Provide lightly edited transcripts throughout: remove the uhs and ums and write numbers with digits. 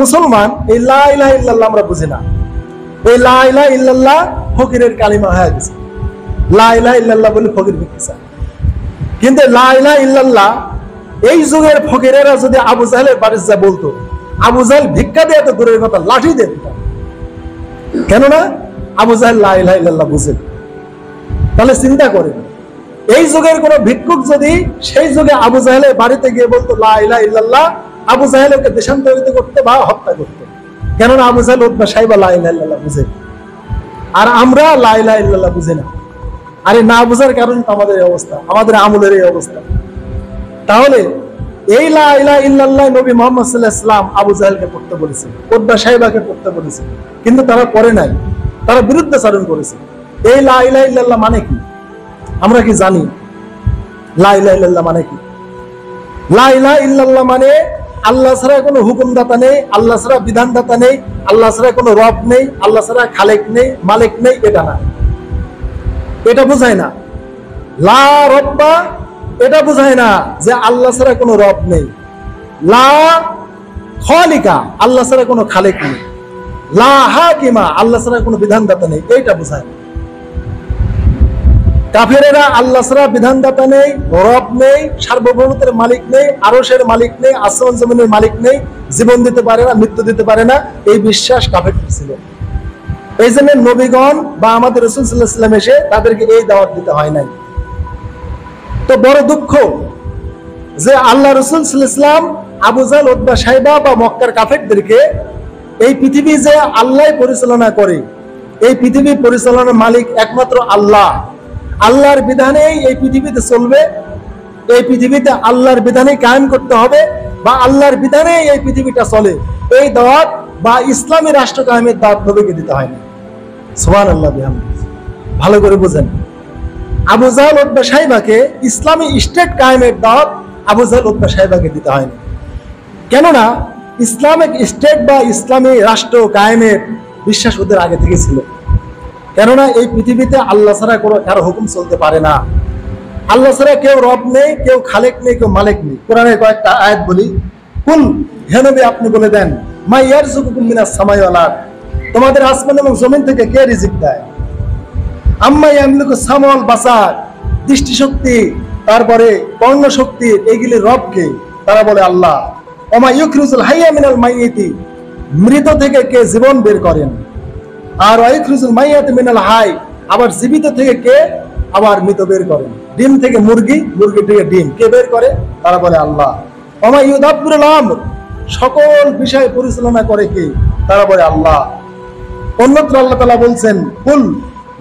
মুসলমান এই লা ইলাহা ইল্লাল্লাহ আমরা বুঝি না। এই লা ইলাহা ইল্লাল্লাহ ফকিরের কালিমা হয়ে গেছে। লা ইলাহা ইল্লাল্লাহ বলে ফকির ভিক্ষা চায়। কিন্তু লা ইলাহা ইল্লাল্লাহ এই যুগের ফকিরেরা যদি আবু জাহেলের বাড়িতে যা বলতো, আবু জাহেল ভিক্ষা দিয়ে তো দূরের কথা লাঠি দিয়ে দিত। কেননা আবু জাহেল লা ইলাহা ইল্লাল্লাহ বুঝে। তাহলে চিন্তা করেন, এই যুগের কোন ভিক্ষুক যদি সেই যুগে আবু জাহেলের বাড়িতে গিয়ে বলতো লা ইলাহা ইল্লাল্লাহ, আবু জাহেল ওকে দেশান্তরিত করতে বা হত্যা করতো। কেননা আবু জাহেল উতবা সাইবা লা ইলাহা ইল্লাল্লাহ বুঝে, আর আমরা লা ইলাহা ইল্লাল্লাহ বুঝি না। আরে না বুঝার কারণে তো আমাদের এই অবস্থা, আমাদের আমলের এই অবস্থা। তাহলে এই লা ইলাহা ইল্লাল্লাহ নবী মুহাম্মদ সাল্লাল্লাহু আলাইহি ওয়াসাল্লাম আবু জাহেলকে পড়তে বলেছেন, উতবা সাইবাকে পড়তে বলেছেন, কিন্তু তারা পড়ে নাই, তারা বিরুদ্ধাচরণ করেছে। এই লা ইলাহা ইল্লাল্লাহ মানে কি আমরা কি জানি? লা ইলাহা ইল্লাল্লাহ মানে কি? লা ইলাহা ইল্লাল্লাহ মানে আল্লাহ ছাড়া কোনো হুকুমদাতা নেই, আল্লাহ ছাড়া বিধানদাতা নেই, আল্লাহ ছাড়া কোনো রব নেই, আল্লাহ ছাড়া খালেক নেই, মালিক নেই, এটা না। এটা বোঝায় না। লা রব্বা এটা বোঝায় না যে আল্লাহ ছাড়া কোনো রব নেই। লা খালিকা আল্লাহ ছাড়া কোনো খালেক নেই। লা হাকিমা আল্লাহ ছাড়া কোনো বিধানদাতা নেই, এইটা বোঝায়। কাফেরেরা আল্লাহ ছাড়া বিধানদাতা নেই, রব নেই, সার্বভৌমত্বের মালিক নেই, আরশের মালিক নেই, আসমান জমিনের মালিক নেই, জীবন দিতে পারে না, মৃত্যু দিতে পারে না, এই বিশ্বাস কাফেরদের ছিল। এই জন্য নবীগণ বা আমাদের রাসূল সাল্লাল্লাহু আলাইহি ওয়াসাল্লাম এসে তাদেরকে এই দাওয়াত দিতে হয় নাই। তো বড় দুঃখ যে আল্লাহ রাসূল সাল্লাল্লাহু আলাইহি ওয়াসাল্লাম আবু জাহেল, উতবা সাইবা বা মক্কার কাফেরদেরকে এই পৃথিবী যে আল্লাহ পরিচালনা করে, এই পৃথিবী পরিচালনার মালিক একমাত্র আল্লাহ, আল্লাহর বিধানেই এই পৃথিবীতে চলবে, এই পৃথিবীতে আল্লাহর বিধানে কায়েম করতে হবে বা আল্লাহর বিধানে এই পৃথিবীটা চলে, এই দাওয়াত বা ইসলামী রাষ্ট্র কায়েমের দাওয়াত নবীকে দিতে হয় না। সুবহানাল্লাহ বিহামদিহি। ভালো করে বুঝেন, আবু জাহেল, উতবা সাইবাকে ইসলামী স্টেট কায়েমের দাওয়াত আবু জাহেল, উতবা সাইবাকে দিতে হয় না। কেননা ইসলামিক স্টেট বা ইসলামী রাষ্ট্র কায়েমের বিশ্বাস ওদের আগে থেকে ছিল। কেননা এই পৃথিবীতে আল্লাহ ছাড়া কোনো কারো হুকুম চলতে পারে না। আল্লাহ ছাড়া কেউ রব নেই, কেউ খালেক নেই, কেউ মালিক নেই। কোরআনের কয়েকটা আয়াত বলি। কুল, হে নবী আপনি বলে দেন, মা ইয়ারযুকুকুম মিনাস সামাই ওয়াল আরদ, তোমাদের আসমান এবং জমিন থেকে কে রিজিক দেয়? আম্মা ইয়ামলিকু সামা ওয়াল বাসার, দৃষ্টিশক্তি, তারপরে কর্ণ শক্তি, এইগুলি রবকে? তারা বলে আল্লাহ। ওমা ইউখরিজুল হাইয়া মিনাল মাইয়িতি, মৃত থেকে কে জীবন বের করেন? আর ওয়াইখরিজুল মাইয়াত মিনাল হাই, আবার জীবিত থেকে কে আবার মৃত বের করেন? ডিম থেকে মুরগি, মুরগি থেকে ডিম কে বের করে? তারা বলে আল্লাহ। ওমা ইউদাব্বিরুল আমর, সকল বিষয় পরিচালনা করে কে? তারা বলে আল্লাহ। অন্যত্র আল্লাহ তাআলা বলছেন, কুল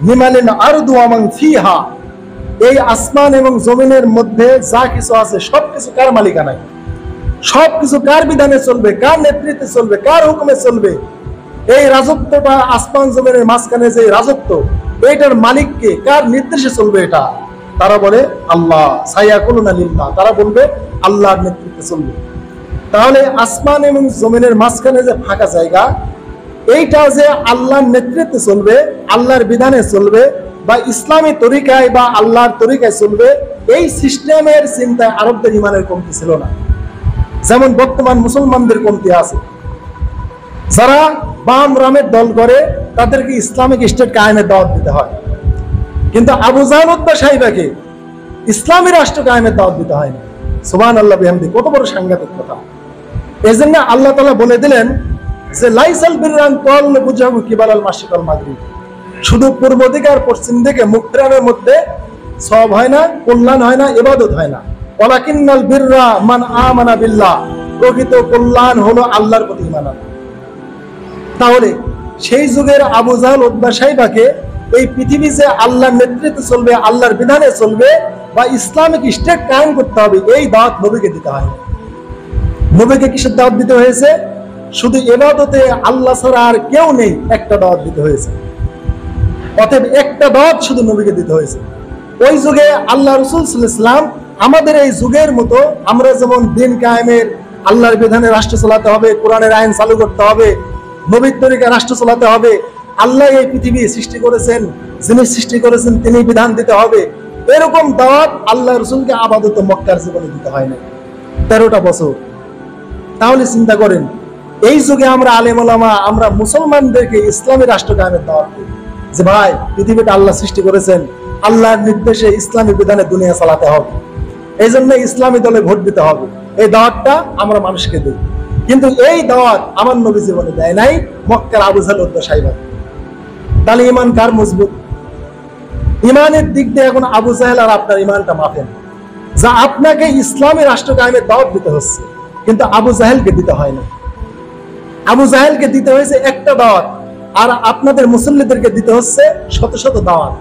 লিমালিন আরদু ওয়া মান ফিহা, এই আসমান এবং জমিনের মধ্যে যা কিছু আছে সবকিছু কার মালিকানায়? সবকিছু কার বিধানে চলবে, কার নেতৃত্বে চলবে, কার হুকুমে চলবে? এই রাজত্বটা আসমান জমিনের মাঝখানে যে রাজত্ব, এইটার মালিককে, কার নির্দেশে চলবে এটা? তারা বলে আল্লাহ। সায়াকুলুনা লিল্লাহ, তারা বলবে আল্লাহর নেতৃত্বে চলবে। তাহলে আসমান এবং জমিনের মাঝখানে যে ফাঁকা জায়গা, এইটা যে আল্লাহর নেতৃত্বে চলবে, আল্লাহর বিধানে চলবে বা ইসলামী তরিকায় বা আল্লাহর তরিকায় চলবে, এই সিস্টেমের চিন্তায় আরবদের ইমানের কমতি ছিল না। যেমন বর্তমান মুসলমানদের কমতি আছে। যারা বাম রামের দল করে তাদেরকে ইসলামিক স্টেট কায়েমের দাওয়াত দিতে হয়, কিন্তু আবু জাহেল, উতবা সাইবাকে ইসলামী রাষ্ট্র কায়েমের দাওয়াত দিতে হয় না। সুবহানাল্লাহ বিহামদিহি। কত বড় সাংঘাতিক কথা! এজন্য আল্লাহ তাআলা বলে দিলেন যে লাইসাল বিররান তাওয়াল্লু বুজহাহু কিবালাল মাশরিক ওয়াল মাগরিব, শুধু পূর্ব দিকে আর পশ্চিম দিকে মুখ ফেরানোর মধ্যে সওয়াব হয় না, কল্যাণ হয় না, ইবাদত হয় না। ওয়ালাকিন্নাল বিররা মান আমানা বিল্লাহ, প্রকৃত কল্যাণ হলো আল্লাহর প্রতি ঈমান আনা। তাহলে সেই যুগের আবু জাহেল, উতবা সাইবাকে এই পৃথিবী যে আল্লাহর নেতৃত্বে চলবে, আল্লাহর বিধানে চলবে বা ইসলামিক স্টেট কায়েম করতে হবে, এই দাওয়াত নবীকে দিতে হয়। নবীকে কিসের দাওয়াত দিতে হয়েছে? শুধু ইবাদতে আল্লাহ ছাড়া আর কেউ নেই, একটা দাওয়াত দিতে হয়েছে। অতএব একটা দাওয়াত শুধু নবীকে দিতে হয়েছে। ওই যুগে আল্লাহ রাসূল সাল্লাল্লাহু আলাইহি ওয়াসাল্লাম আমাদের এই যুগের মতো আমরা যেমন দিন কায়েমের, আল্লাহর বিধানে রাষ্ট্র চালাতে হবে, কোরআনের আইন চালু করতে হবে, নবীর তরিকায় রাষ্ট্র চালাতে হবে, আল্লাহ এই পৃথিবী সৃষ্টি করেছেন, যিনি সৃষ্টি করেছেন তিনি বিধান দিতে হবে, এরকম দাওয়াত আল্লাহ রাসূলকে আপাতত মক্কার জীবনে দিতে হয় না 13টা বছর। তাহলে চিন্তা করেন, এই যুগে আমরা আলেম ওলামা আমরা মুসলমানদেরকে ইসলামী রাষ্ট্র কায়েমের দাওয়াত দিই যে ভাই পৃথিবীটা আল্লাহ সৃষ্টি করেছেন, আল্লাহর নির্দেশে ইসলামী বিধানে দুনিয়া চালাতে হবে, এই জন্য ইসলামী দলে ভোট দিতে হবে, এই দাওয়াতটা আমরা মানুষকে দিই। কিন্তু এই দাওয়াত আমার নবী জীবনে দেয় নাই, মক্কার আবু জাহেল উদ্বা সাইবা। তাহলে ইমান কার মজবুত? ইমানের দিক দিয়ে এখন আবু জাহেল আর আপনার ইমানটা মাপেন, যা আপনাকে ইসলামী রাষ্ট্র কায়েমের দাওয়াত দিতে হচ্ছে, কিন্তু আবু জাহেলকে দিতে হয় না। আবু জাহেলকে দিতে হয়েছে একটা দাওয়াত, আর আপনাদের মুসল্লিদেরকে দিতে হচ্ছে শত শত দাওয়াত।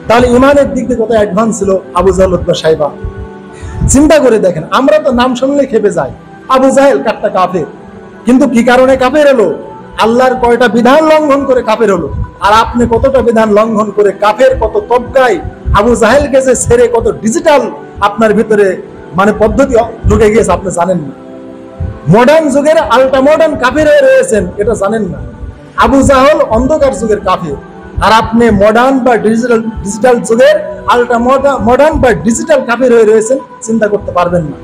তাহলে ইমানের দিক দিয়ে কত অ্যাডভান্স ছিল আবু জাহেল উতবা সাইবা। চিন্তা করে দেখেন, আমরা তো নাম শুনলেই খেপে যাই, আবু জাহেল কাটটা কাফের, কিন্তু কি কারণে কাফের হলো? আল্লাহর কয়টা বিধান লঙ্ঘন করে কাফের হলো। আর আপনি কতটা বিধান লঙ্ঘন করে কাফের, কত তবকায় আবু জাহেলকে যে ছেড়ে কত ডিজিটাল আপনার ভিতরে মানে পদ্ধতি ঢুকে গিয়েছে আপনি জানেন না। মডার্ন যুগের আল্ট্রা মডার্ন কাফের হয়ে রয়েছেন, এটা জানেন না। আবু জাহেল অন্ধকার যুগের কাফের, আর আপনি মডার্ন বা ডিজিটাল যুগের আল্ট্রা মডার্ন বা ডিজিটাল কাফের হয়ে রয়েছেন, চিন্তা করতে পারবেন না।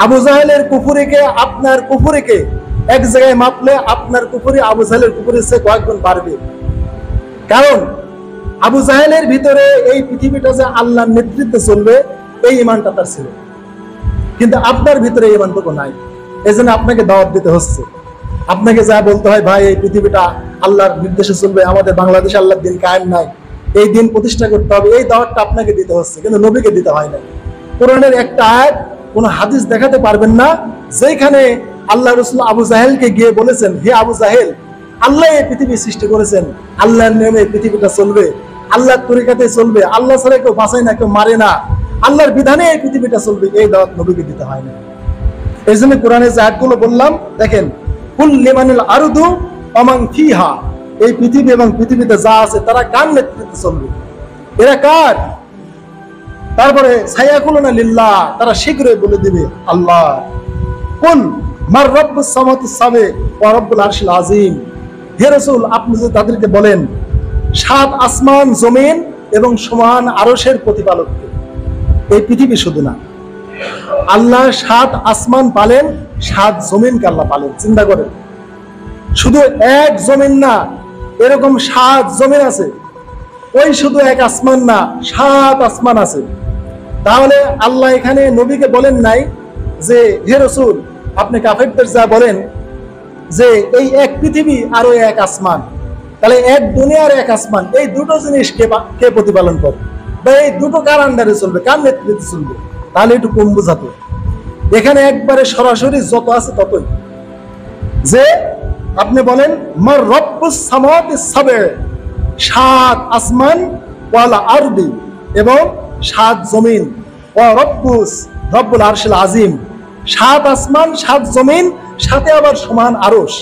আবু জাহেলের কুফুরিকে আপনার কুফুরিকে এক জায়গায় মাপলে আপনার কুফুরি আবু জাহেলের কুফুরির চেয়ে কয়েক গুণ বাড়বে। কারণ আবু জাহেলের ভিতরে এই পৃথিবীটা যে আল্লাহর নেতৃত্বে চলবে এই ইমানটা তার ছিল, কিন্তু আপনার ভিতরে এই ইমানটুকু নাই। এই জন্য আপনাকে দাওয়াত দিতে হচ্ছে। আপনাকে যা বলতে হয়, ভাই এই পৃথিবীটা আল্লাহর নির্দেশে চলবে, আমাদের বাংলাদেশে আল্লাহর দিন কায়েম নাই, এই দিন প্রতিষ্ঠা করতে হবে, এই দাওয়াতটা আপনাকে দিতে হচ্ছে, কিন্তু নবীকে দিতে হয় না। কোরআনের একটা আয়াত, কোন হাদিস দেখাতে পারবেন না যেখানে আল্লাহ রাসূল আবু জাহেলকে গিয়ে বলেছেন, হে আবু জাহেল, আল্লাহ এই পৃথিবী সৃষ্টি করেছেন, আল্লাহর নিয়মে এই পৃথিবীটা চলবে, আল্লাহর তরিকাতে চলবে, আল্লাহ ছাড়া কেউ বাঁচায় না, কেউ মারে না, আল্লাহর বিধানে এই পৃথিবীটা চলবে, এই দাওয়াত নবীকে দিতে হয় না। এই জন্য কোরআনের যে আয়াতগুলো বললাম দেখেন, কুল লিমানিল আরদু ওয়া মান ফিহা, এই পৃথিবী এবং পৃথিবীতে যা আছে তারা কার নেতৃত্বে চলবে? এরা কার? তারপরে সায়াকুলুনা লিল্লাহ, তারা শীঘ্রই বলে দিবে আল্লাহ। কুল মার রব্বুস সামাওয়াতিস সাবে ওয়া রব্বুল আরশিল আযীম, হে রাসূল আপনি যদি তাদেরকে বলেন সাত আসমান জমিন এবং সমান আরশের প্রতিপালক কে? এই পৃথিবী শুধু না, আল্লাহ সাত আসমান পালেন, সাত জমিনকে আল্লাহ পালেন। চিন্তা করেন, শুধু এক জমিন না, এরকম সাত জমিন আছে। ওই শুধু এক আসমান না, সাত আসমান আছে। তাহলে আল্লাহ এখানে নবীকে বলেন নাই যে হে রাসূল আপনি কাফেরদের যা বলেন যে এই এক পৃথিবী আর ওই এক আসমান, তাহলে এক দুনিয়ার এক আসমান, এই দুটো জিনিস কে প্রতিপালন করে, বা এই দুটো কার আন্ডারে চলবে, কার নেতৃত্বে চলবে? তাহলে একটু কম বোঝাতো। এখানে একবারে সরাসরি যত আছে ততই, যে আপনি বলেন মার রব্বুস সামাওয়াতিস সাবে, সাত আসমান, ওয়াল আরদি, এবং সাত জমিন, ওয়া রব্বুল আরশিল আযীম, সাত আসমান, সাত জমিন, সাথে আবার সমান আরশ।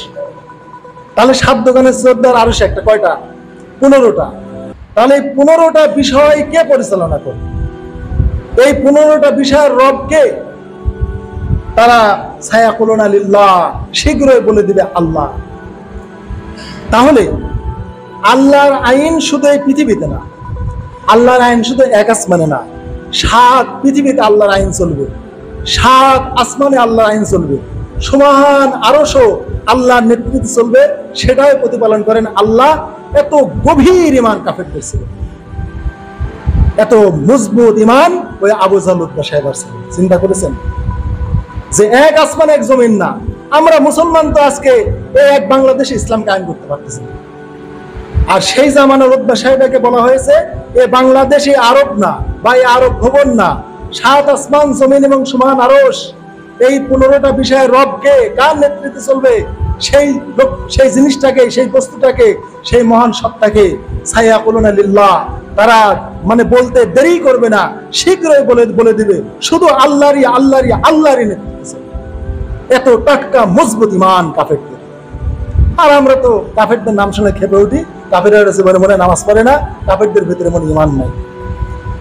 তাহলে সাত দোকানের চোদ্দার আরশ একটা, কয়টা? 15টা। তাহলে 15টা বিষয় কে পরিচালনা করে? এই 15টা বিষয়ের রব কে? তারা সায়াকুলুনা লিল্লাহ, শীঘ্রই বলে দিবে আল্লাহ। তাহলে আল্লাহর আইন শুধু এই পৃথিবীতে না, আল্লাহর আইন শুধু এক আসমানে না, সাত পৃথিবীতে আল্লাহর আইন চলবে, সাত আসমানে আল্লাহর আইন চলবে, সমান আরশও আল্লাহর নেতৃত্বে চলবে, সেটাই প্রতিপালন করেন আল্লাহ। এত গভীর ঈমান কাফেরদের ছিল, এত মজবুত ঈমান ওই আবু জাহেল উতবা সাহেবের ছিল। চিন্তা করেছেন যে এক আসমান এক জমিন না, আমরা মুসলমান তো আজকে এই এক বাংলাদেশে ইসলাম কায়েম করতে পারতেছি না। আর সেই জামানার উতবা সাহেবকে বলা হয়েছে এ বাংলাদেশে আরব না, বা আরব ভবন না, সাত আসমান জমিন এবং সমান আরশ, এই 15টা বিষয়ের রবকে, কার নেতৃত্বে চলবে, সেই জিনিসটাকে, সেই বস্তুটাকে, সেই মহান সত্তাকে সায়াকুলুনা লিল্লাহ, তারা মানে বলতে দেরি করবে না, শীঘ্রই বলে দিবে শুধু আল্লাহরই নেতৃত্বে। এত টাটকা মজবুত ঈমান কাফেরদের। আর আমরা তো কাফেরদের নাম শুনে খেপে উঠি, কাফেররা জীবনে মনে নামাজ পড়ে না, কাফেরদের ভিতরে মনে ঈমান নাই।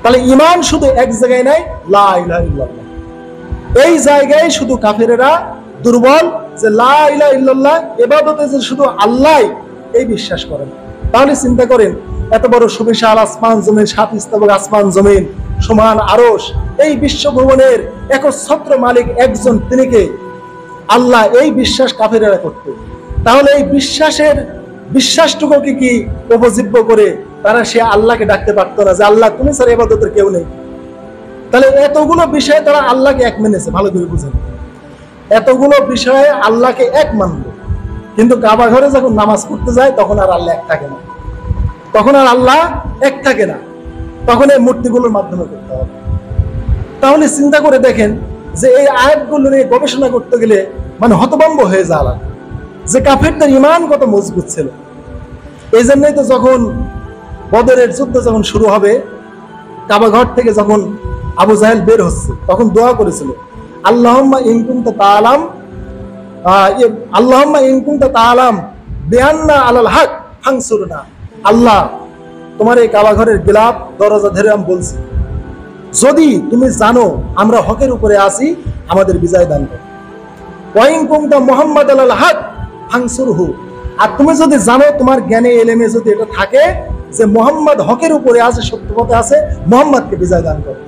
তাহলে ঈমান শুধু এক জায়গায় নাই, লা ইলাহা ইল্লাল্লাহ, এই জায়গায় শুধু কাফেরেরা দুর্বল, যে লা ইলাহা ইল্লাল্লাহ ইবাদতে যে শুধু আল্লাহ, এই বিশ্বাস করেন। তাহলে চিন্তা করেন, এত বড় সুবিশাল আসমান জমিন, সাত স্তবক আসমান জমিন, সমান আরশ, এই বিশ্বভুবনের একচ্ছত্র মালিক একজন, তিনি কে? আল্লাহ, এই বিশ্বাস কাফেরেরা করত। তাহলে এই বিশ্বাসটুকুকে কি উপজীব্য করে তারা সে আল্লাহকে ডাকতে পারতো না যে আল্লাহ তুমি স্যার ইবাদতের কেউ নেই? তাহলে এতগুলো বিষয়ে তারা আল্লাহকে এক মেনেছে, ভালো করে বুঝেন, এতগুলো বিষয়ে আল্লাহকে এক মানলো, কিন্তু কাবা ঘরে যখন নামাজ পড়তে যায় তখন আর আল্লাহ এক থাকে না, তখন আর আল্লাহ এক থাকে না, তখন এই মূর্তিগুলোর মাধ্যমে করতে হবে। তাহলে চিন্তা করে দেখেন যে এই আয়াতগুলো নিয়ে গবেষণা করতে গেলে মানে হতভম্ব হয়ে যায় যে কাফেরদের ঈমান কত মজবুত ছিল। এই জন্যই তো যখন বদরের যুদ্ধ যখন শুরু হবে, কাবা ঘর থেকে যখন আবু জাহেল বের হচ্ছে তখন দোয়া করেছিল, আল্লাহুম্মা ইন কুনতা তাআলাম আল্লাহুম্মা ইন কুনতা তাআলাম বিআন্না আলাল হক ফানসুরনা। আল্লাহ, তোমার এই কাবা ঘরের গিলাফ দরজা ধরে আমি বলছি, যদি তুমি জানো আমরা হকের উপরে আছি, আমাদের বিজয় দান করো। ওয়া ইন কুনতা মুহাম্মাদ আলাল হক ফানসুরহু। আর তুমি যদি জানো, তোমার জ্ঞানে এলেমে যদি এটা থাকে যে মুহাম্মদ হকের উপরে আছে, সত্য পথে আছে, মুহাম্মদকে বিজয় দান করো।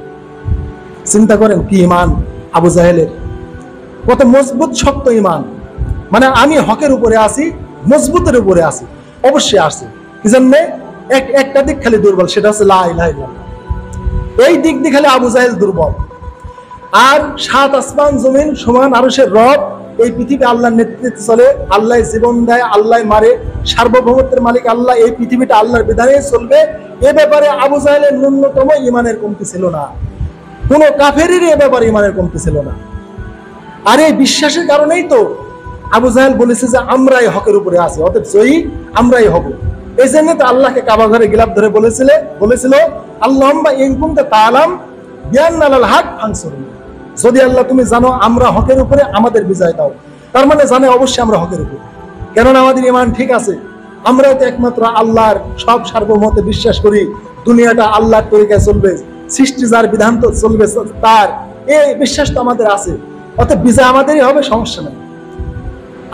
চিন্তা করেন কি ঈমান আবু জাহেলের, কত মজবুত শক্ত ঈমান। মানে আমি হকের উপরে আছি, মজবুতের উপরে আছি, অবশ্যই আছি। কি জন্য? একটা দিক খালি দুর্বল, সেটা হচ্ছে লা ইলাহা ইল্লাল্লাহ। এই দিক দিয়ে খালি আবু জাহেল দুর্বল। আর সাত আসমান জমিন সমান আরশের রব, এই পৃথিবী আল্লাহর নেতৃত্বে চলে, আল্লাহ জীবন দেয়, আল্লাহ মারে, সার্বভৌমত্বের মালিক আল্লাহ, এই পৃথিবীটা আল্লাহর বিধানে চলবে। এ ব্যাপারে আবু জাহেলের ন্যূনতম ঈমানের কমতি ছিল না, কোন কাফেরের এ ব্যাপারে ঈমানের কমতি ছিল না। আর এই বিশ্বাসের কারণেই তো আবু জাহেল বলেছে যে আমরাই হকের উপরে আছি, অতএব জয়ী আমরাই হব। এই জন্য তো আল্লাহকে কাবা ঘরে গিলাফ ধরে বলেছিল আল্লাহুম্মা ইন কুনতা তাআলাম বিআন্না আলাল হক ফানসুরনি। যদি আল্লাহ তুমি জানো আমরা হকের উপরে, আমাদের বিজয় দাও। তার মানে জানে অবশ্যই আমরা হকের উপরে, কেননা আমাদের ঈমান ঠিক আছে। আমরাও তো একমাত্র আল্লাহর সব সার্বভৌমত্বে বিশ্বাস করি, দুনিয়াটা আল্লাহর তরিকায় চলবে, সৃষ্টি যার বিধান তো চলবে তার, এই বিশ্বাস তো আমাদের আছে। অতএব বিজয় আমাদেরই হবে, সমস্যা নেই।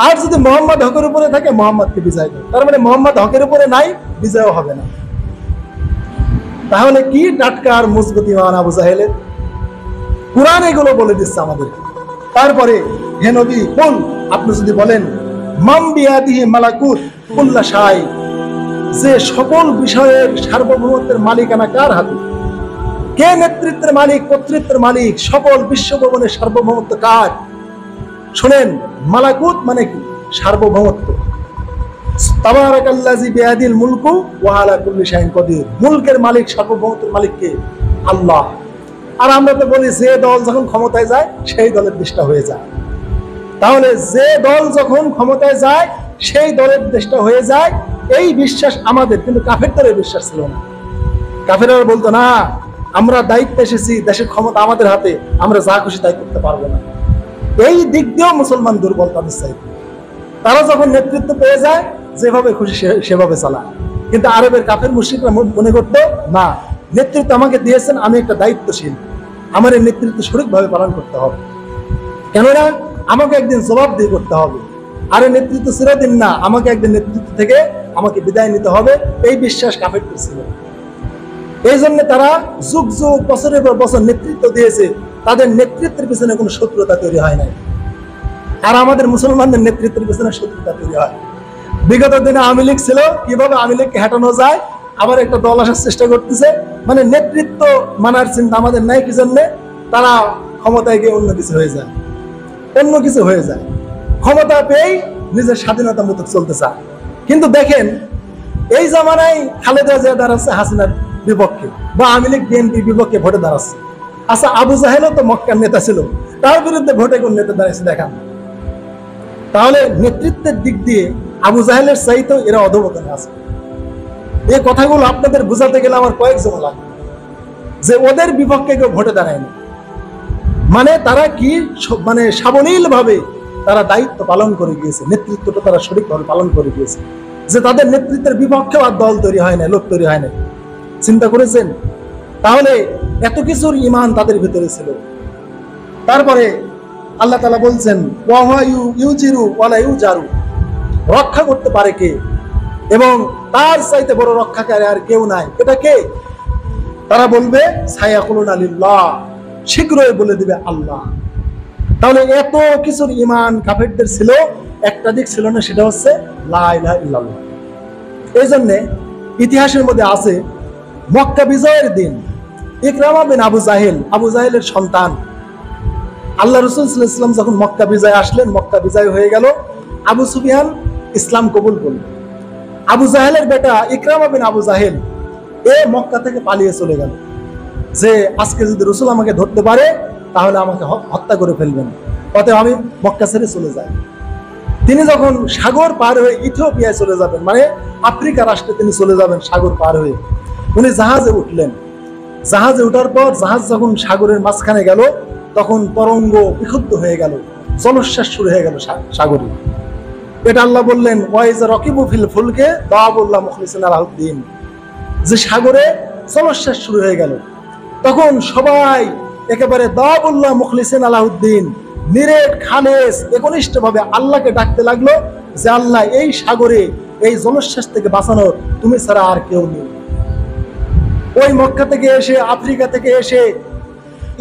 আর যদি মুহাম্মদ হকের উপরে থাকে, মুহাম্মদকে বিজয় দেয়। তার মানে মুহাম্মদ হকের উপরে নাই, বিজয়ও হবে না। তাহলে কি টাটকা আর মজবুত ঈমান আবু জাহেলের! কুরআন এগুলো বলে দিচ্ছে আমাদের। তারপরে হে নবী বল, আপনি যদি বলেন মাম বিয়াদিহি মালাকুত কুল্লা শাই, যে সকল বিষয়ের সার্বভৌমত্বের মালিকানা কার হাতে, কে নেতৃত্বের মালিক, কর্তৃত্বের মালিক, সকল বিশ্বভুবনের সার্বভৌমত্ব কার? শুনেন, মালাকুত মানে কি? সার্বভৌমত্ব। তাবারাকাল্লাযী বিয়াদিল মুলকু ওয়া আলা কুল্লি শাইইন কদির। মুলকের মালিক, সার্বভৌমত্বের মালিক কে? আল্লাহ। আর আমরা তো বলি যে দল যখন ক্ষমতায় যায় সেই দলের দেশটা হয়ে যায়। তাহলে যে দল যখন ক্ষমতায় যায় সেই দলের দেশটা হয়ে যায়, এই বিশ্বাস আমাদের। কিন্তু কাফেরদের এই বিশ্বাস ছিল না। কাফেররা বলতো না, আমরা দায়িত্বে এসেছি, দেশের ক্ষমতা আমাদের হাতে, আমরা যা খুশি তাই করতে পারবো না। এই দিক দিয়েও মুসলমান দুর্বল তাদের চাইতে। তারা যখন নেতৃত্ব পেয়ে যায়, যেভাবে খুশি সেভাবে চালায়। কিন্তু আরবের কাফের মুশরিকরা মনে করতো না, নেতৃত্ব আমাকে দিয়েছেন, আমি একটা দায়িত্বশীল, আমার এই নেতৃত্ব সঠিকভাবে পালন করতে হবে, কেননা আমাকে একদিন জবাবদিহি করতে হবে। আর এই নেতৃত্ব চিরদিন না, আমাকে একদিন নেতৃত্ব থেকে আমাকে বিদায় নিতে হবে। এই বিশ্বাস কাফেরদের ছিল। এই জন্য তারা যুগ যুগ, বছরের পর বছর নেতৃত্ব দিয়েছে, তাদের নেতৃত্বের পিছনে কোনো শত্রুতা তৈরি হয় নাই। আর আমাদের মুসলমানদের নেতৃত্বের পিছনে শত্রুতা তৈরি হয়। বিগত দিনে আওয়ামী লীগ ছিল, কিভাবে আওয়ামী লীগকে হাঁটানো যায়, আবার একটা দল আসার চেষ্টা করতেছে। মানে নেতৃত্ব মানার চিন্তা আমাদের নাই। কি জন্য? তারা ক্ষমতায় গিয়ে অন্য কিছু হয়ে যায়, অন্য কিছু হয়ে যায়, ক্ষমতা পেয়েই নিজের স্বাধীনতা মতো চলতে চায়। কিন্তু দেখেন, এই জামানায় খালেদা জিয়া দাঁড়াচ্ছে হাসিনার বিপক্ষে, বা আওয়ামী লীগ বিএনপির বিপক্ষে ভোটে দাঁড়াচ্ছে। আচ্ছা, আবু জাহেলও তো মক্কার নেতা ছিল, তার বিরুদ্ধে ভোটে কোন নেতা দাঁড়িয়েছে দেখান। তাহলে নেতৃত্বের দিক দিয়ে আবু জাহেলের চাইতেও এরা অধোগতনে আছে। এই কথাগুলো আপনাদের বোঝাতে গেলে আমার কয়েকজন লাগবে, যে ওদের বিপক্ষে কেউ ভোটে দাঁড়ায়নি। মানে তারা কি, মানে সাবলীল ভাবে তারা দায়িত্ব পালন করে গিয়েছে, নেতৃত্বটা তারা সঠিকভাবে পালন করে গিয়েছে, যে তাদের নেতৃত্বের বিপক্ষেও আর দল তৈরি হয় না, লোক তৈরি হয় না। চিন্তা করেছেন? তাহলে এত কিছুর ঈমান তাদের ভিতরে ছিল। তারপরে আল্লাহ তাআলা বলছেন ওয়া ইউজিরু ওয়ালা ইউজারু, রক্ষা করতে পারে কে, এবং তার চাইতে বড় রক্ষাকারী আর কেউ নাই। এটা কে? তারা বলবে সায়াকুলুনা লিল্লাহ, শীঘ্রই বলে দিবে আল্লাহ। তাহলে এত কিছুর ইমান কাফেরদের ছিল, একটা দিক ছিল না, সেটা হচ্ছে লা ইলাহা ইল্লাল্লাহ। এই জন্যে ইতিহাসের মধ্যে আছে মক্কা বিজয়ের দিন ইকরামা বিন আবু জাহেলের সন্তান আল্লাহ রাসূল সাল্লাল্লাহু আলাইহি ওয়াসাল্লাম যখন মক্কা বিজয় আসলেন, মক্কা বিজয় হয়ে গেল, আবু সুফিয়ান ইসলাম কবুল করল। আবু জাহেলের বেটা ইকরামা বিন আবু জাহেল মক্কা থেকে পালিয়ে চলে গেল, যে আজকে যদি রাসূল আমাকে ধরতে পারে তাহলে আমাকে হত্যা করে ফেলবেন, অতএব আমি মক্কা ছেড়ে চলে যাই। তিনি যখন সাগর পার হয়ে ইথিওপিয়ায় চলে যাবেন, মানে আফ্রিকা রাষ্ট্রে তিনি চলে যাবেন সাগর পার হয়ে, উনি জাহাজে উঠলেন। জাহাজে ওঠার পর জাহাজ যখন সাগরের মাঝখানে গেল, তখন তরঙ্গ বিক্ষুব্ধ হয়ে গেল, জলোচ্ছ্বাস শুরু হয়ে গেল সাগরে। এটা আল্লাহ বললেন ওয়াইজা রকিবু ফিল ফুলকে দাওয়াবুল্লাহ মুখলিসিনা লাহুদ্দিন, যে সাগরে জলোচ্ছ্বাস শুরু হয়ে গেল। তখন সবাই একেবারে দাওয়াবুল্লাহ মুখলিসিনা লাহুদ্দিন নিরেট খালেস একনিষ্ঠ ভাবে আল্লাহকে ডাকতে লাগলো, যে আল্লাহ এই সাগরে এই জলোচ্ছ্বাস থেকে বাঁচানোর তুমি ছাড়া আর কেউ নেই। ওই মক্কা থেকে এসে, আফ্রিকা থেকে এসে,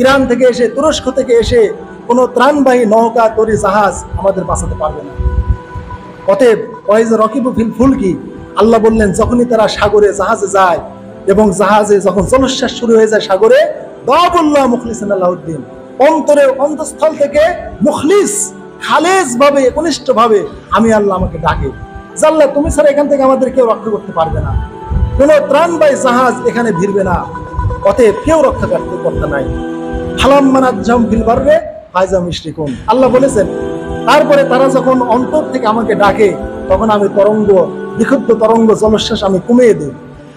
ইরান থেকে এসে, তুরস্ক থেকে এসে কোনো ত্রাণবাহী নৌকা তরি জাহাজ আমাদের বাঁচাতে পারবে না। অতএব ওয়াইজা রকিবু ফিল ফুলকি, আল্লাহ বললেন যখনই তারা সাগরে জাহাজে যায় এবং জাহাজে যখন জলোচ্ছ্বাস শুরু হয়ে যায় সাগরে, দাওয়াবুল্লাহ মুখলিসিনা লাহুদ্দিন অন্তরের অন্তঃস্থল থেকে মুখলিস খালেস ভাবে একনিষ্ঠ ভাবে আমি আল্লাহ আমাকে ডাকে, যে আল্লাহ তুমি ছাড়া এখান থেকে আমাদের কেউ রক্ষা করতে পারবে না, কোনো ত্রাণবাহী জাহাজ এখানে ভিড়বে না, অতএব কেউ রক্ষা করতে নাই। আল্লাহ বলেছেন তারপরে তারা যখন অন্তর থেকে আমাকে ডাকে, তখন আমি তরঙ্গ, বিক্ষুব্ধ তরঙ্গ জলোচ্ছ্বাস আমি কমিয়ে দিই,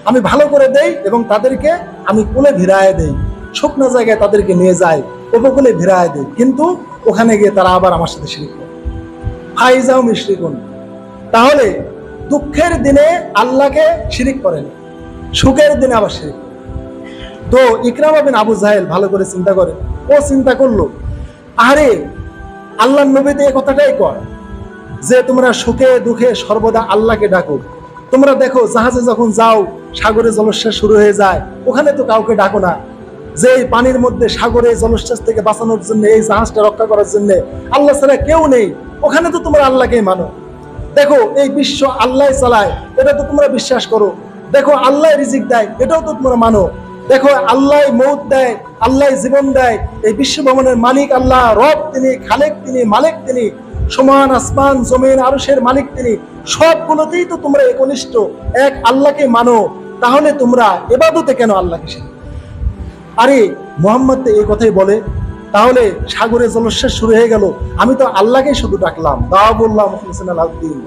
আমি ভালো করে দেই এবং তাদেরকে আমি কোলে ভিড়ায় দেই, শুকনো জায়গায় তাদেরকে নিয়ে যাই, উপকূলে ভিড়ায় দেই, কিন্তু ওখানে গিয়ে তারা আবার আমার সাথে শিরক করে। ফাইজাও মিশরিকুন, তাহলে দুঃখের দিনে আল্লাহকে শিরিক করেন, সুখের দিনে আবার শিরিক। তো ইকরামা বিন আবু জাহেল ভালো করে চিন্তা করে, ও চিন্তা করলো আরে আল্লাহর নবী তো এই কথাটাই কয় যে তোমরা সুখে দুঃখে সর্বদা আল্লাহকে ডাকো। তোমরা দেখো জাহাজে যখন যাও সাগরে জলোচ্ছ্বাস শুরু হয়ে যায়, ওখানে তো কাউকে ডাকো না, যে এই পানির মধ্যে সাগরে জলোচ্ছ্বাস থেকে বাঁচানোর জন্য, এই জাহাজটা রক্ষা করার জন্য আল্লাহ ছাড়া কেউ নেই, ওখানে তো তোমরা আল্লাহকেই মানো। দেখো এই বিশ্ব আল্লাহ চালায়, এটা তো তোমরা বিশ্বাস করো। দেখো আল্লাহ রিজিক দেয়, এটাও তো তোমরা মানো। দেখো আল্লাহ মৌত দেয়, আল্লাহ জীবন দেয়, এই বিশ্ব ভবনের মালিক আল্লাহ, রব তিনি, খালেক তিনি, মালিক তিনি, সমান আসমান জমিন আরশের মালিক তিনি, সবগুলোতেই তো তোমরা একনিষ্ঠ, এক আল্লাহকে মানো, তাহলে তোমরা ইবাদতে কেন আল্লাহকে শিরক? আরে মুহাম্মদ তো এই কথাই বলে, তাহলে সাগরে জলোচ্ছ্বাস শুরু হয়ে গেল, আমি তো আল্লাহকে শুধু ডাকলাম, দাওয়াবুল্লাহ মুখলিসিনা লাহুদ্দিন,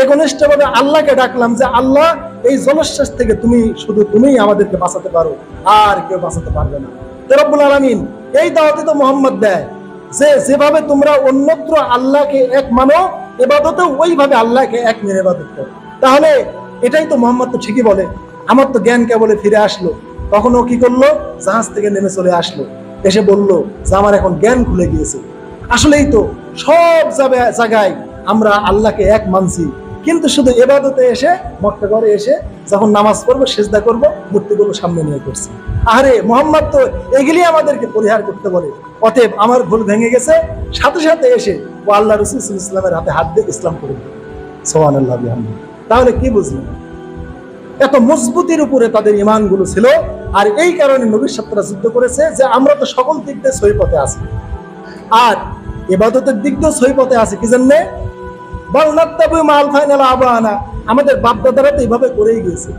একনিষ্ঠভাবে আল্লাহকে ডাকলাম, যে আল্লাহ এই জলোচ্ছ্বাস থেকে তুমি, শুধু তুমিই আমাদেরকে বাঁচাতে পারো, আর কেউ বাঁচাতে পারবে না। তো রব্বুল আলামিন এই দাওয়াতে তো মুহাম্মদ দেয় যে যেভাবে তোমরা অন্যত্র আল্লাহকে এক মানো, ইবাদতে ওইভাবে আল্লাহকে এক মেনে ইবাদত করো। তাহলে এটাই তো মুহাম্মদ তো ঠিকই বলে। আমার তো জ্ঞান কেবলে ফিরে আসলো, তখন ও কি করলো, জাহাজ থেকে নেমে চলে আসলো, এসে বললো যে আমার এখন জ্ঞান খুলে গিয়েছে। আসলেই তো সব জায়গায় আমরা আল্লাহকে এক মানছি, কিন্তু শুধু ইবাদতে এসে, মক্কা ঘরে এসে যখন নামাজ পড়বো, সিজদা করবো, মূর্তিগুলো সামনে নিয়ে করছি। আরে মুহাম্মদ তো এগুলি আমাদেরকে পরিহার করতে বলে। অতএব আমার ভুল ভেঙে গেছে, সাথে সাথে এসে ও আল্লাহ রাসূল সাল্লাল্লাহু আলাইহি ওয়াসাল্লামের হাতে হাত দিয়ে ইসলাম করে দিল। সুবহানাল্লাহ বিহামদিহি। তাহলে কি বুঝলেন? এত মজবুতির উপরে তাদের ঈমানগুলো ছিল, আর এই কারণে নবীর সাথে যুদ্ধ করেছে যে আমরা তো সকল দিক দিয়ে সহি পথে আছি, আর ইবাদতের দিক দিয়ে সহি পথে আছি। কি জন্য? আমাদের বাপদাদারা তো এইভাবে করেই গিয়েছে,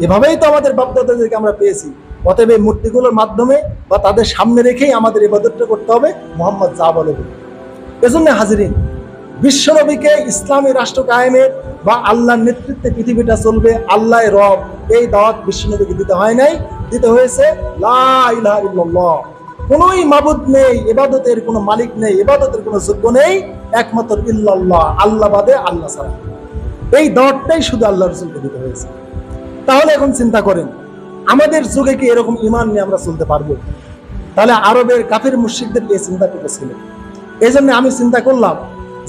এভাবেই তো আমাদের বাপদাদাদেরকে আমরা পেয়েছি। অতএব এই মূর্তিগুলোর মাধ্যমে বা তাদের সামনে রেখেই আমাদের ইবাদতটা করতে হবে, মুহাম্মদ যা বলে। এজন্য হাজিরিন, বিশ্বনবীকে ইসলামী রাষ্ট্র কায়েমের বা আল্লাহর নেতৃত্বে পৃথিবীটা চলবে, আল্লাহ রব, এই দাওয়াত বিশ্বনবীকে দিতে হয় নাই, দিতে হয়েছে লা ইলাহা ইল্লাল্লাহ, কোনোই মাবুদ নেই, ইবাদতের কোনো মালিক নেই, ইবাদতের কোনো যোগ্য নেই, একমাত্র ইল্লাল্লাহ, আল্লাহ বাদে আল্লাহ ছাড়া। এই দাওয়াতটাই শুধু আল্লাহ রাসূলকে দিতে হয়েছে। তাহলে এখন চিন্তা করেন, আমাদের যুগে কি এরকম ঈমান নিয়ে আমরা চলতে পারবো? তাহলে আরবের কাফির মুশরিকদের এই চিন্তাটুকু ছিল। এই জন্য আমি চিন্তা করলাম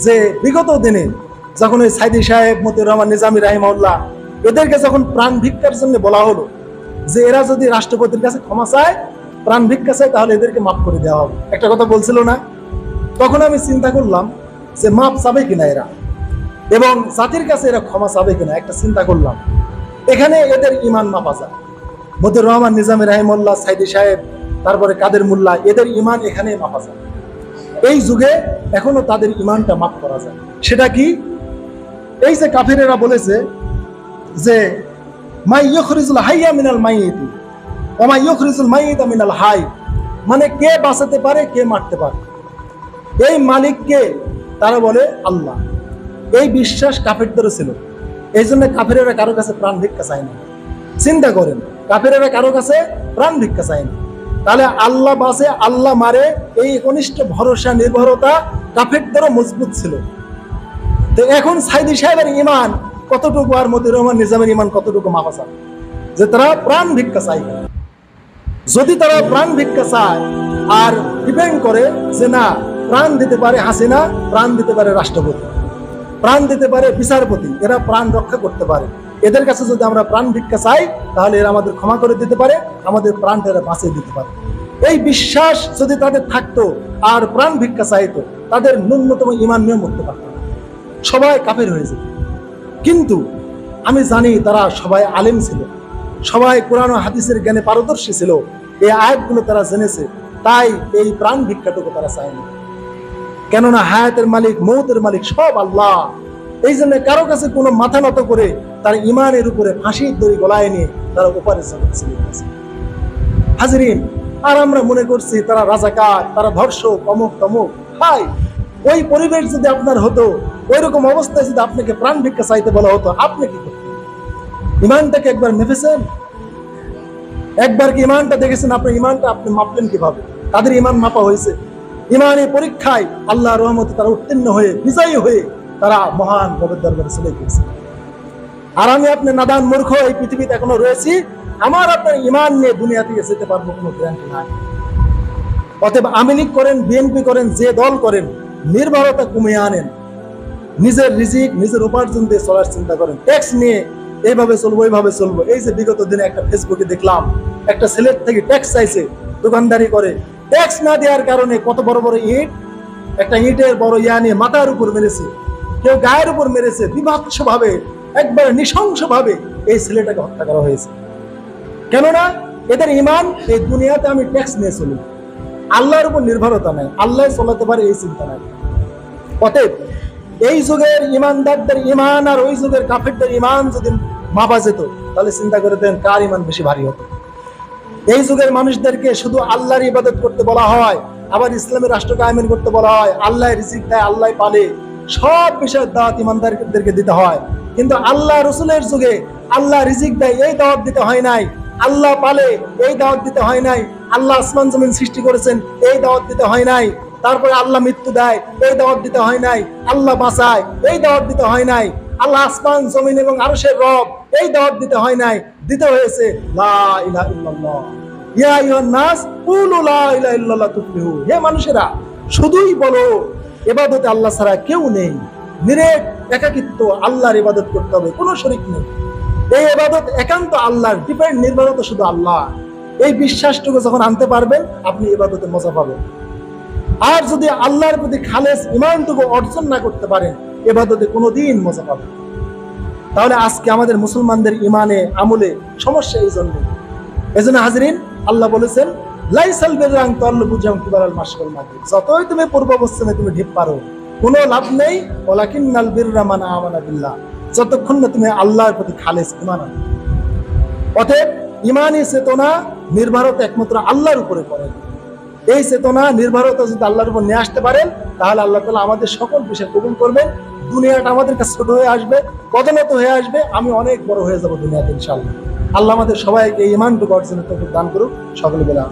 যে বিগত দিনে যখন ওই সাইদি সাহেব, মতিউর রহমান নিজামী রাহিমাহুল্লাহ, এদেরকে যখন প্রাণ ভিক্ষার জন্য বলা হলো যে এরা যদি রাষ্ট্রপতির কাছে ক্ষমা চায়, প্রাণ ভিক্ষা চায়, তাহলে এদেরকে মাফ করে দেওয়া হবে, একটা কথা বলছিল না? তখন আমি চিন্তা করলাম যে মাপ চাবে কিনা এরা, এবং জাতির কাছে এরা ক্ষমা চাবে কিনা, একটা চিন্তা করলাম। এখানে এদের ইমান মাপা যায়। মতিউর রহমান নিজামী রাহিমাহুল্লাহ, সাইদি সাহেব, তারপরে কাদের মোল্লা, এদের ইমান এখানে মাপা যায়। এই যুগে এখনো তাদের ইমানটা মাপ করা যায়। সেটা কি? এই যে কাফিরেরা বলেছে যে মাই ইউখরিজুল হাইয়া মিনাল মাইয়িতি ওয়া মাই ইউখরিজুল মাইয়িতা মিনাল হাই, মানে কে বাঁচাতে পারে, কে মারতে পারে, এই মালিককে তারা বলে আল্লাহ। এই বিশ্বাস কাফেরদেরও ছিল। এই জন্য কাফেরেরা কারো কাছে প্রাণ ভিক্ষা চায় না। চিন্তা করেন, কাফেরেরা কারো কাছে প্রাণ ভিক্ষা চায় না। তাহলে আল্লাহ বাঁচে, আল্লাহ মারে, এই একনিষ্ঠ ভরসা নির্ভরতা কাফেরদেরও মজবুত ছিল। তো এখন সাইদি সাহেবের ইমান কতটুকু আর মতিউর রহমান নিজামের ইমান কতটুকু মাপা যায় যে তারা প্রাণ ভিক্ষা চায়? যদি তারা প্রাণ ভিক্ষা চায় আর ডিপেন্ড করে যে না, প্রাণ দিতে পারে হাসিনা, প্রাণ দিতে পারে রাষ্ট্রপতি, প্রাণ দিতে পারে বিচারপতি, এরা প্রাণ রক্ষা করতে পারে, এদের কাছে যদি আমরা প্রাণ ভিক্ষা চাই তাহলে এরা আমাদের ক্ষমা করে দিতে পারে, আমাদের প্রাণটা এরা বাঁচিয়ে দিতে পারে। এই বিশ্বাস যদি তাদের থাকতো আর প্রাণ ভিক্ষা চাইতো, তাদের ন্যূনতম ইমান নিয়ে মরতে পারত, সবাই কাফের হয়ে যেত। কিন্তু আমি জানি তারা সবাই আলেম ছিল, সবাই কোরআন ও হাদিসের জ্ঞানে পারদর্শী ছিল, এই আয়াতগুলো তারা জেনেছে, তাই এই প্রাণ ভিক্ষাটুকু তারা চায়নি। কেননা হায়াতের মালিক, মৌতের মালিক সব আল্লাহ। এই জন্য কারো কাছে কোনো মাথা নত করে তার ইমানের উপরে ফাঁসির দড়ি গলায় নিয়ে তারা ওপারে চলে গেছে। হাজরিন, আর আমরা মনে করছি তারা রাজাকার, তারা ধর্ষক, অমুক তমুক। হাই, ওই পরিবেশ যদি আপনার হতো, ওই রকম অবস্থায় যদি আপনাকে প্রাণ ভিক্ষা চাইতে বলা হতো, আপনি কি করতেন? ইমানটাকে একবার মেপেছেন? একবার কি ইমানটা দেখেছেন? আপনার ইমানটা আপনি মাপলেন কিভাবে? তাদের ইমান মাপা হয়েছে। ইমানের পরীক্ষায় আল্লাহর রহমতে তারা উত্তীর্ণ হয়ে, বিজয়ী হয়ে তারা মহান রবের দরবারে চলে গেছে। আর আমি আপনি নাদান মূর্খ এই পৃথিবীতে এখনো রয়েছি, আমার আপনার ইমান নিয়ে দুনিয়া থেকে যেতে পারবো কোনো গ্যারান্টি নাই। অতএব আওয়ামী লীগ করেন, বিএনপি করেন, যে দল করেন, নির্ভরতা কমিয়ে আনেন, নিজের রিজিক নিজের উপার্জন দিয়ে চলার চিন্তা করেন। ট্যাক্স নিয়ে এইভাবে চলবো, এইভাবে চলবো। এই যে বিগত দিনে একটা ফেসবুকে দেখলাম, একটা সিলেট থেকে ট্যাক্স চাইছে, দোকানদারি করে, ট্যাক্স না দেওয়ার কারণে কত বড় বড় ইট, একটা ইটের বড় ইয়া নিয়ে মাথার উপর মেরেছে, কেউ গায়ের উপর মেরেছে, বিভৎস ভাবে, একবারে নৃশংস ভাবে এই ছেলেটাকে হত্যা করা হয়েছে। কেননা এদের ইমান এই দুনিয়াতে আমি ট্যাক্স নিয়ে চলি, আল্লাহর উপর নির্ভরতা নাই, আল্লাহ চলাতে পারে এই চিন্তা নাই। অতএব এই যুগের ইমানদারদের ইমান আর ওই যুগের কাফেরদের ইমান যদি মাপা যেত, তাহলে চিন্তা করে দেন কার ইমান বেশি ভারী হতো। এই যুগের মানুষদেরকে শুধু আল্লাহর ইবাদত করতে বলা হয়, আবার ইসলামের রাষ্ট্র কায়েম করতে বলা হয়, আল্লাহ রিজিক দেয়, আল্লাহ পালে, সব বিষয়ের দাওয়াত ইমানদারদেরকে দিতে হয়। কিন্তু আল্লাহ রসুলের যুগে আল্লাহ রিজিক দেয় এই দাওয়াত দিতে হয় নাই, আল্লাহ পালে এই দাওয়াত দিতে হয় নাই, আল্লাহ আসমান জমিন সৃষ্টি করেছেন এই দাওয়াত দিতে হয় নাই, তারপরে আল্লাহ মৃত্যু দেয় এই দাওয়াত দিতে হয় নাই, আল্লাহ বাঁচায় এই দাওয়াত দিতে হয় নাই, আল্লাহ আসমান জমিন এবং আরশের রব এই দাওয়াত দিতে হয় নাই, দিতে হয়েছে লা ইলাহা ইল্লাল্লাহ, ইয়া আইয়ুহান নাস কুলু লা ইলাহা ইল্লাল্লাহ তুফলিহু। হে মানুষেরা, শুধুই বলো ইবাদতে আল্লাহ ছাড়া কেউ নেই, নিরেট একাকিত্ব, আল্লাহর ইবাদত করতে হবে, কোনো শরীক নেই, এই ইবাদত একান্ত আল্লাহর, ডিপেন্ড নির্ভরতা শুধু আল্লাহ। এই বিশ্বাসটুকু যখন আনতে পারবেন, আপনি ইবাদতে মজা পাবেন। আর যদি আল্লাহর প্রতি খালেস ইমানটুকু অর্জন না করতে পারেন, ইবাদতে কোনোদিন মজা পাবেন। তাহলে আজকে আমাদের মুসলমানদের ইমানে আমলে সমস্যা এই জন্য। এজন্য হাজরিন, আল্লাহ বলেছেন লাইসাল বিররা আন তুওয়াল্লু বুজুহাকুম কিবালাল মাশরিকি ওয়াল মাগরিব, যতই তুমি পূর্ব পশ্চিমে তুমি ঢিপ পারো, কোনো লাভ নেই। ওয়ালাকিন্নাল বিররা মান আমানা বিল্লাহ, যতক্ষণ না তুমি আল্লাহর প্রতি খালেস ইমান আনো। অতএব ইমানি চেতনা নির্ভরতা একমাত্র আল্লাহর উপরে করে। এই চেতনা নির্ভরতা যদি আল্লাহর উপর নিয়ে আসতে পারেন, তাহলে আল্লাহ তাআলা আমাদের সকল বিষয় কবুল করবেন। দুনিয়াটা আমাদের কাছে ছোট হয়ে আসবে, পদোন্নত হয়ে আসবে, আমি অনেক বড় হয়ে যাব দুনিয়াতে ইনশাআল্লাহ। আল্লাহ আমাদের সবাইকে ইমানটুকু অর্জনের তৌফিক দান করুক। সকলে বলে